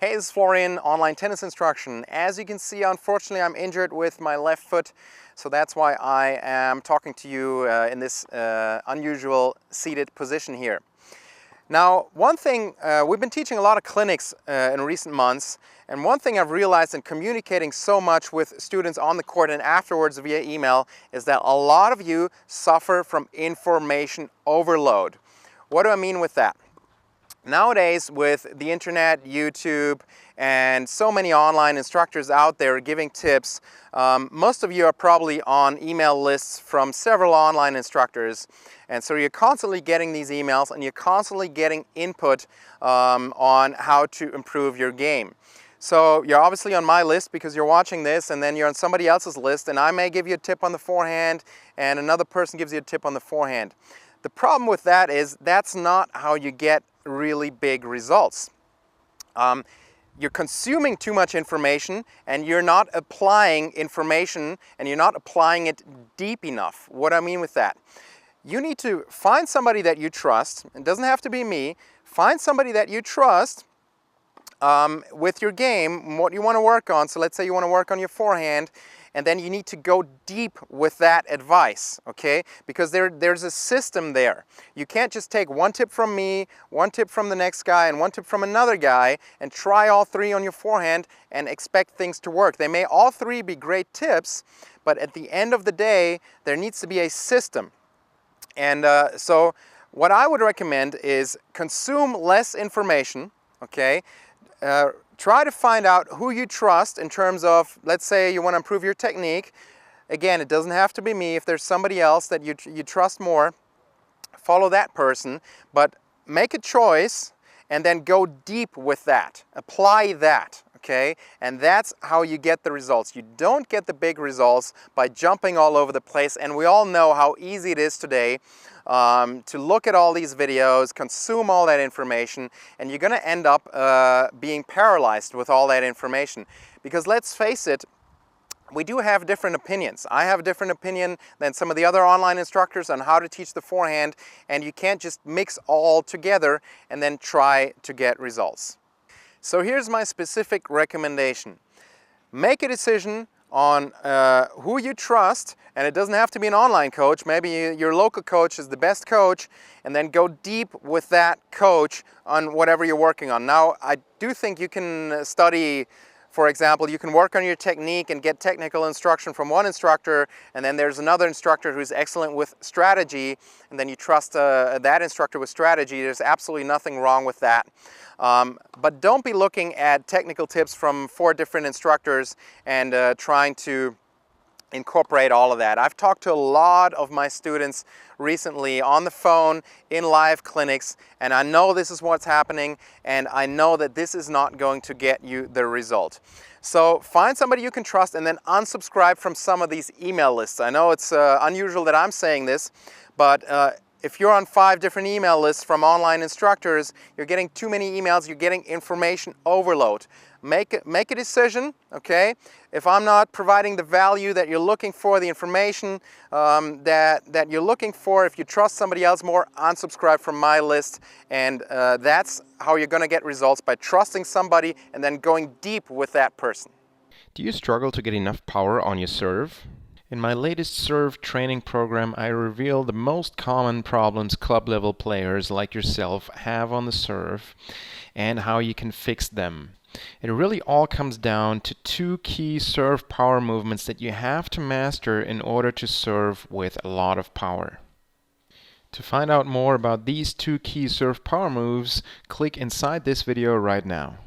Hey, this is Florian, online tennis instruction. As you can see, unfortunately, I'm injured with my left foot, so that's why I am talking to you in this unusual seated position here. Now, one thing, we've been teaching a lot of clinics in recent months, and one thing I've realized in communicating so much with students on the court and afterwards via email is that a lot of you suffer from information overload. What do I mean with that? Nowadays, with the internet, YouTube, and so many online instructors out there giving tips, most of you are probably on email lists from several online instructors. And so you're constantly getting these emails and you're constantly getting input on how to improve your game. So you're obviously on my list because you're watching this, and then you're on somebody else's list, and I may give you a tip on the forehand and another person gives you a tip on the forehand. The problem with that is that's not how you get really big results. You're consuming too much information and you're not applying information and you're not applying it deep enough. What do I mean with that? You need to find somebody that you trust. It doesn't have to be me. Find somebody that you trust with your game, what you want to work on. So let's say you want to work on your forehand, and then you need to go deep with that advice, okay? Because there's a system there. You can't just take one tip from me, one tip from the next guy, and one tip from another guy, and try all three on your forehand and expect things to work. They may all three be great tips, but at the end of the day, there needs to be a system. And so what I would recommend is consume less information, okay? Try to find out who you trust in terms of, let's say you want to improve your technique. Again, it doesn't have to be me. If there's somebody else that you trust more, follow that person, but make a choice and then go deep with that. Apply that, okay? And that's how you get the results. You don't get the big results by jumping all over the place, and we all know how easy it is today to look at all these videos, consume all that information, and you're going to end up being paralyzed with all that information. Because let's face it, we do have different opinions. I have a different opinion than some of the other online instructors on how to teach the forehand, and you can't just mix all together and then try to get results. So here's my specific recommendation. Make a decision on who you trust, and it doesn't have to be an online coach. Maybe your local coach is the best coach, and then go deep with that coach on whatever you're working on. Now, I do think you can study. For example, you can work on your technique and get technical instruction from one instructor, and then there's another instructor who's excellent with strategy, and then you trust that instructor with strategy. There's absolutely nothing wrong with that. But don't be looking at technical tips from 4 different instructors and trying to incorporate all of that. I've talked to a lot of my students recently on the phone, in live clinics, and I know this is what's happening, and I know that this is not going to get you the result. So find somebody you can trust and then unsubscribe from some of these email lists. I know it's unusual that I'm saying this, but if you're on 5 different email lists from online instructors, you're getting too many emails, you're getting information overload. Make a decision, okay? If I'm not providing the value that you're looking for, the information that you're looking for, if you trust somebody else more, unsubscribe from my list. And that's how you're going to get results, by trusting somebody and then going deep with that person. Do you struggle to get enough power on your serve? In my latest serve training program, I reveal the most common problems club-level players like yourself have on the serve and how you can fix them. It really all comes down to 2 key serve power movements that you have to master in order to serve with a lot of power. To find out more about these 2 key serve power moves, click inside this video right now.